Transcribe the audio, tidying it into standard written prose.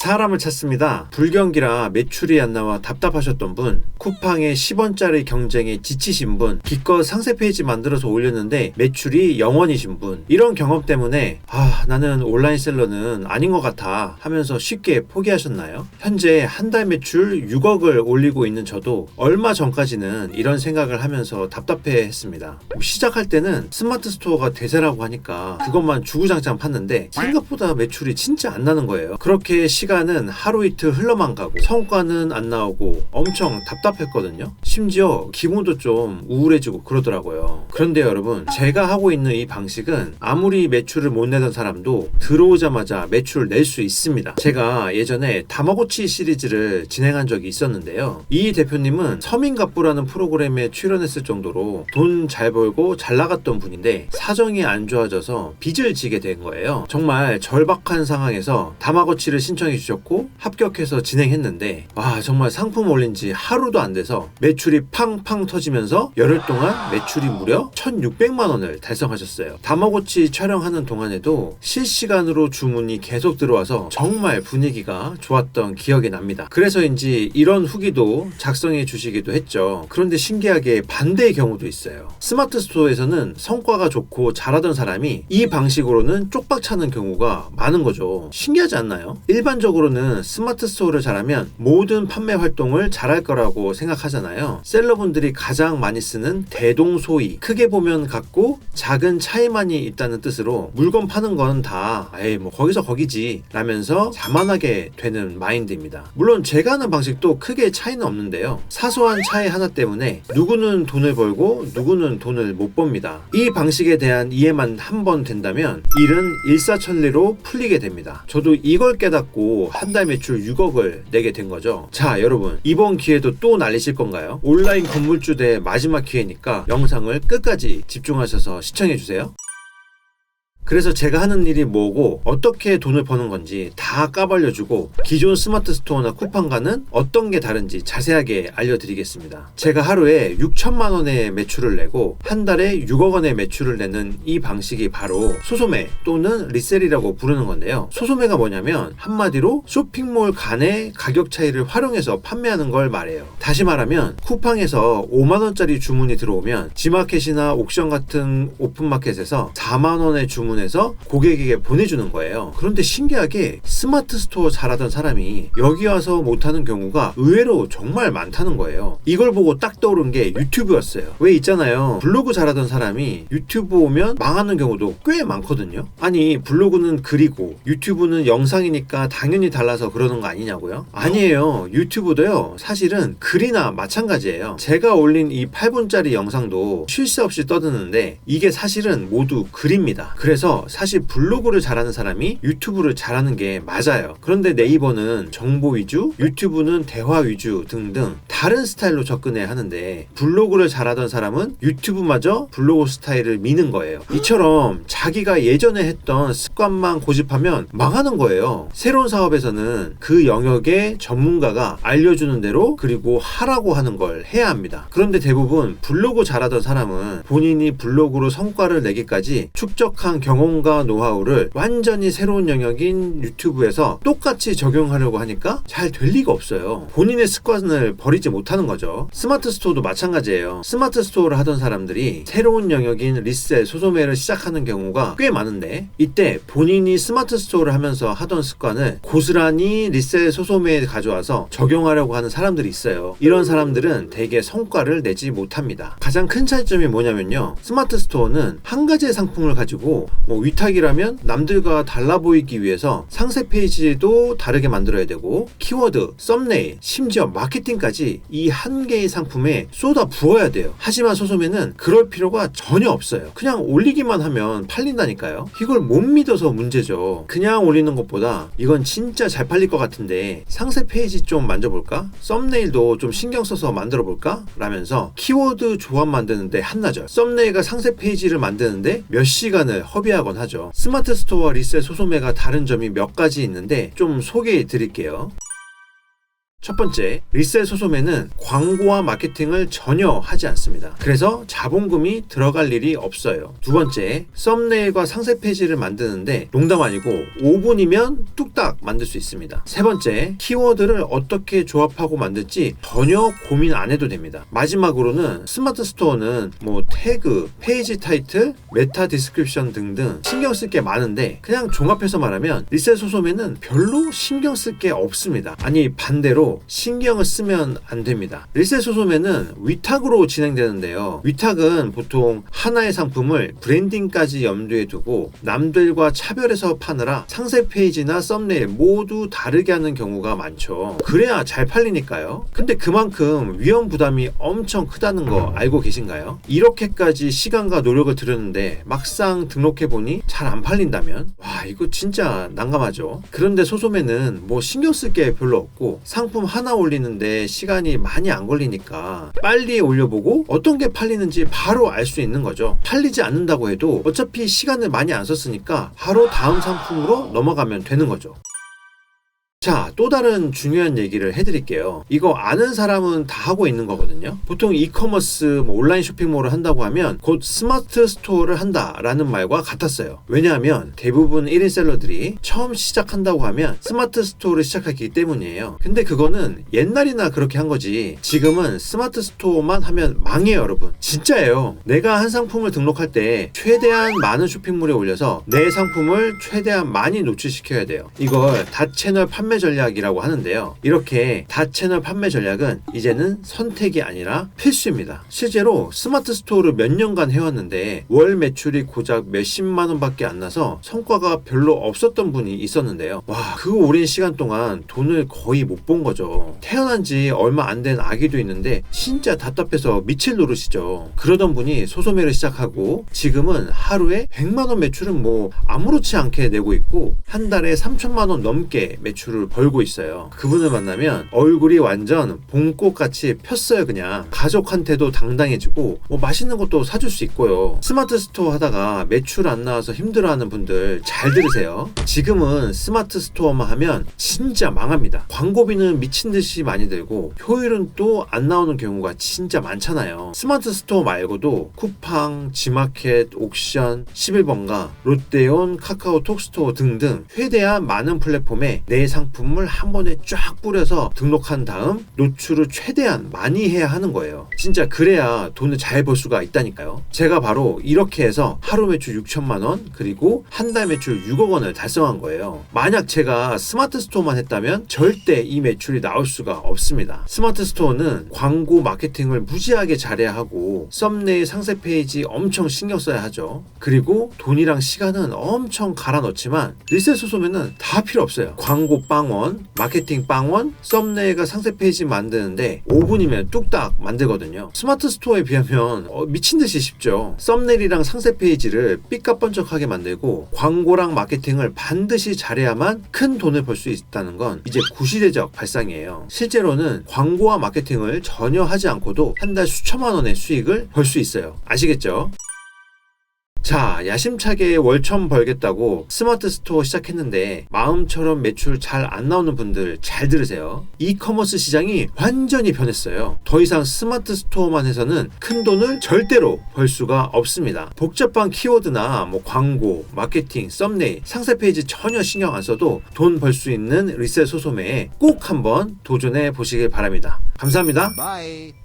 사람을 찾습니다. 불경기라 매출이 안 나와 답답하셨던 분, 쿠팡의 10원짜리 경쟁에 지치신 분, 기껏 상세 페이지 만들어서 올렸는데 매출이 0원이신 분, 이런 경험 때문에 나는 온라인 셀러는 아닌 것 같아 하면서 쉽게 포기하셨나요? 현재 한 달 매출 6억을 올리고 있는 저도 얼마 전까지는 이런 생각을 하면서 답답해 했습니다. 시작할 때는 스마트 스토어가 대세라고 하니까 그것만 주구장창 팠는데 생각보다 매출이 진짜 안 나는 거예요. 그렇게 시간은 하루 이틀 흘러만 가고 성과는 안 나오고 엄청 답답했거든요. 심지어 기분도 좀 우울해지고 그러더라고요. 그런데 여러분, 제가 하고 있는 이 방식은 아무리 매출을 못 내던 사람도 들어오자마자 매출을 낼 수 있습니다. 제가 예전에 다마고치 시리즈를 진행한 적이 있었는데요. 이 대표님은 서민갑부라는 프로그램에 출연했을 정도로 돈 잘 벌고 잘 나갔던 분인데 사정이 안 좋아져서 빚을 지게 된 거예요. 정말 절박한 상황에서 다마고치를 신청해 주셨고 합격해서 진행했는데 정말 상품 올린 지 하루도 안 돼서 매출이 팡팡 터지면서 열흘 동안 매출이 무려 1,600만 원을 달성하셨어요. 다마고치 촬영하는 동안에도 실시간으로 주문이 계속 들어와서 정말 분위기가 좋았던 기억이 납니다. 그래서인지 이런 후기도 작성해 주시기도 했죠. 그런데 신기하게 반대의 경우도 있어요. 스마트 스토어에서는 성과가 좋고 잘하던 사람이 이 방식으로는 쪽박 차는 경우가 많은 거죠. 신기하지 않나요? 일반적으로는 스마트 스토어를 잘하면 모든 판매 활동을 잘할 거라고 생각하잖아요. 셀러분들이 가장 많이 쓰는 대동소이, 크게 보면 같고 작은 차이만이 있다는 뜻으로 물건 파는 건 다 거기서 거기지 라면서 자만하게 되는 마인드입니다. 물론 제가 하는 방식도 크게 차이는 없는데요. 사소한 차이 하나 때문에 누구는 돈을 벌고 누구는 돈을 못 법니다. 이 방식에 대한 이해만 한번 된다면 일은 일사천리로 풀리게 됩니다. 저도 이걸 깨닫고 한 달 매출 6억을 내게 된 거죠. 자, 여러분, 이번 기회도 또 날리실 건가요? 온라인 건물주 대 마지막 기회니까 영상을 끝까지 집중하셔서 시청해주세요. 그래서 제가 하는 일이 뭐고 어떻게 돈을 버는 건지 다 까발려주고 기존 스마트 스토어나 쿠팡과는 어떤 게 다른지 자세하게 알려드리겠습니다. 제가 하루에 6천만 원의 매출을 내고 한 달에 6억 원의 매출을 내는 이 방식이 바로 소소매 또는 리셀이라고 부르는 건데요. 소소매가 뭐냐면 한마디로 쇼핑몰 간의 가격 차이를 활용해서 판매하는 걸 말해요. 다시 말하면 쿠팡에서 5만 원짜리 주문이 들어오면 지마켓이나 옥션 같은 오픈마켓에서 4만 원의 주문에서 고객에게 보내주는 거예요. 그런데 신기하게 스마트 스토어 잘하던 사람이 여기 와서 못하는 경우가 의외로 정말 많다는 거예요. 이걸 보고 딱 떠오른 게 유튜브였어요. 왜 있잖아요, 블로그 잘하던 사람이 유튜브 오면 망하는 경우도 꽤 많거든요. 아니, 블로그는 글이고 유튜브는 영상이니까 당연히 달라서 그러는 거 아니냐고요? 아니에요. 유튜브도요, 사실은 글이나 마찬가지예요. 제가 올린 이 8분짜리 영상도 쉴 새 없이 떠드는데 이게 사실은 모두 글입니다. 그래서 사실 블로그를 잘하는 사람이 유튜브를 잘하는 게 맞아요. 그런데 네이버는 정보 위주, 유튜브는 대화 위주 등등 다른 스타일로 접근해야 하는데 블로그를 잘하던 사람은 유튜브마저 블로그 스타일을 미는 거예요. 이처럼 자기가 예전에 했던 습관만 고집하면 망하는 거예요. 새로운 사업에서는 그 영역의 전문가가 알려주는 대로 그리고 하라고 하는 걸 해야 합니다. 그런데 대부분 블로그 잘하던 사람은 본인이 블로그로 성과를 내기까지 축적한 경험과 노하우를 완전히 새로운 영역인 유튜브에서 똑같이 적용하려고 하니까 잘 될 리가 없어요. 본인의 습관을 버리지 못하는 거죠. 스마트 스토어도 마찬가지예요. 스마트 스토어를 하던 사람들이 새로운 영역인 리셀, 소소매를 시작하는 경우가 꽤 많은데 이때 본인이 스마트 스토어를 하면서 하던 습관을 고스란히 리셀, 소소매에 가져와서 적용하려고 하는 사람들이 있어요. 이런 사람들은 대개 성과를 내지 못합니다. 가장 큰 차이점이 뭐냐면요, 스마트 스토어는 한 가지의 상품을 가지고 위탁이라면 남들과 달라 보이기 위해서 상세 페이지도 다르게 만들어야 되고 키워드, 썸네일, 심지어 마케팅까지 이 한 개의 상품에 쏟아 부어야 돼요. 하지만 소소매는 그럴 필요가 전혀 없어요. 그냥 올리기만 하면 팔린다니까요. 이걸 못 믿어서 문제죠. 그냥 올리는 것보다 이건 진짜 잘 팔릴 것 같은데 상세 페이지 좀 만져볼까? 썸네일도 좀 신경 써서 만들어볼까? 라면서 키워드 조합 만드는데 한나절, 썸네일과 상세 페이지를 만드는데 몇 시간을 허비하곤 하죠. 스마트 스토어와 리셀, 소소매가 다른 점이 몇 가지 있는데 좀 소개해 드릴게요. 첫 번째, 리셀 소소매는 광고와 마케팅을 전혀 하지 않습니다. 그래서 자본금이 들어갈 일이 없어요. 두 번째, 썸네일과 상세 페이지를 만드는데 농담 아니고 5분이면 뚝딱 만들 수 있습니다. 세 번째, 키워드를 어떻게 조합하고 만들지 전혀 고민 안 해도 됩니다. 마지막으로는 스마트 스토어는 뭐 태그, 페이지 타이틀, 메타 디스크립션 등등 신경 쓸 게 많은데 그냥 종합해서 말하면 리셀 소소매는 별로 신경 쓸 게 없습니다. 아니 반대로 신경을 쓰면 안 됩니다. 리셀 소소매는 위탁으로 진행되는데요. 위탁은 보통 하나의 상품을 브랜딩까지 염두에 두고 남들과 차별해서 파느라 상세 페이지나 썸네일 모두 다르게 하는 경우가 많죠. 그래야 잘 팔리니까요. 근데 그만큼 위험 부담이 엄청 크다는 거 알고 계신가요? 이렇게까지 시간과 노력을 들였는데 막상 등록해보니 잘 안 팔린다면 와 이거 진짜 난감하죠. 그런데 소소매는 뭐 신경 쓸 게 별로 없고 상품 하나 올리는데 시간이 많이 안 걸리니까 빨리 올려보고 어떤 게 팔리는지 바로 알 수 있는 거죠. 팔리지 않는다고 해도 어차피 시간을 많이 안 썼으니까 바로 다음 상품으로 넘어가면 되는 거죠. 자, 또 다른 중요한 얘기를 해드릴게요. 이거 아는 사람은 다 하고 있는 거거든요. 보통 이커머스, 온라인 쇼핑몰을 한다고 하면 곧 스마트 스토어를 한다라는 말과 같았어요. 왜냐하면 대부분 1인 셀러들이 처음 시작한다고 하면 스마트 스토어를 시작하기 때문이에요. 근데 그거는 옛날이나 그렇게 한 거지 지금은 스마트 스토어만 하면 망해요, 여러분. 진짜예요. 내가 한 상품을 등록할 때 최대한 많은 쇼핑몰에 올려서 내 상품을 최대한 많이 노출시켜야 돼요. 이걸 다채널 판매 전략이라고 하는데요. 이렇게 다채널 판매 전략은 이제는 선택이 아니라 필수입니다. 실제로 스마트 스토어를 몇 년간 해왔는데 월 매출이 고작 몇십만 원밖에 안 나서 성과가 별로 없었던 분이 있었는데요. 와, 그 오랜 시간 동안 돈을 거의 못 본 거죠. 태어난 지 얼마 안 된 아기도 있는데 진짜 답답해서 미칠 노릇이죠. 그러던 분이 소소매를 시작하고 지금은 하루에 100만 원 매출은 뭐 아무렇지 않게 내고 있고 한 달에 3천만 원 넘게 매출을 벌고 있어요. 그분을 만나면 얼굴이 완전 봄꽃같이 폈어요. 그냥 가족한테도 당당해지고 뭐 맛있는 것도 사줄 수 있고요. 스마트 스토어 하다가 매출 안 나와서 힘들어하는 분들 잘 들으세요. 지금은 스마트 스토어만 하면 진짜 망합니다. 광고비는 미친듯이 많이 들고 효율은 또 안 나오는 경우가 진짜 많잖아요. 스마트 스토어 말고도 쿠팡, 지마켓, 옥션, 11번가, 롯데온, 카카오톡 스토어 등등 최대한 많은 플랫폼에 내 상품을 한 번에 쫙 뿌려서 등록한 다음 노출을 최대한 많이 해야 하는 거예요. 진짜 그래야 돈을 잘 벌 수가 있다니까요. 제가 바로 이렇게 해서 하루 매출 6천만 원 그리고 한 달 매출 6억 원을 달성한 거예요. 만약 제가 스마트 스토어만 했다면 절대 이 매출이 나올 수가 없습니다. 스마트 스토어는 광고 마케팅을 무지하게 잘해야 하고 썸네일 상세 페이지 엄청 신경 써야 하죠. 그리고 돈이랑 시간은 엄청 갈아 넣지만 리셀 소소매는 다 필요 없어요. 광고 빵원, 마케팅 빵원, 썸네일과 상세 페이지 만드는데 5분이면 뚝딱 만들거든요. 스마트 스토어에 비하면 미친듯이 쉽죠. 썸네일이랑 상세 페이지를 삐까뻔쩍하게 만들고 광고랑 마케팅을 반드시 잘해야만 큰 돈을 벌 수 있다는 건 이제 구시대적 발상이에요. 실제로는 광고와 마케팅을 전혀 하지 않고도 한 달 수천만 원의 수익을 벌 수 있어요. 아시겠죠? 자, 야심차게 월천 벌겠다고 스마트 스토어 시작했는데 마음처럼 매출 잘 안 나오는 분들 잘 들으세요. 이커머스 시장이 완전히 변했어요. 더 이상 스마트 스토어만 해서는 큰 돈을 절대로 벌 수가 없습니다. 복잡한 키워드나 뭐 광고, 마케팅, 썸네일, 상세 페이지 전혀 신경 안 써도 돈 벌 수 있는 리셀 소소매에 꼭 한번 도전해 보시길 바랍니다. 감사합니다. Bye.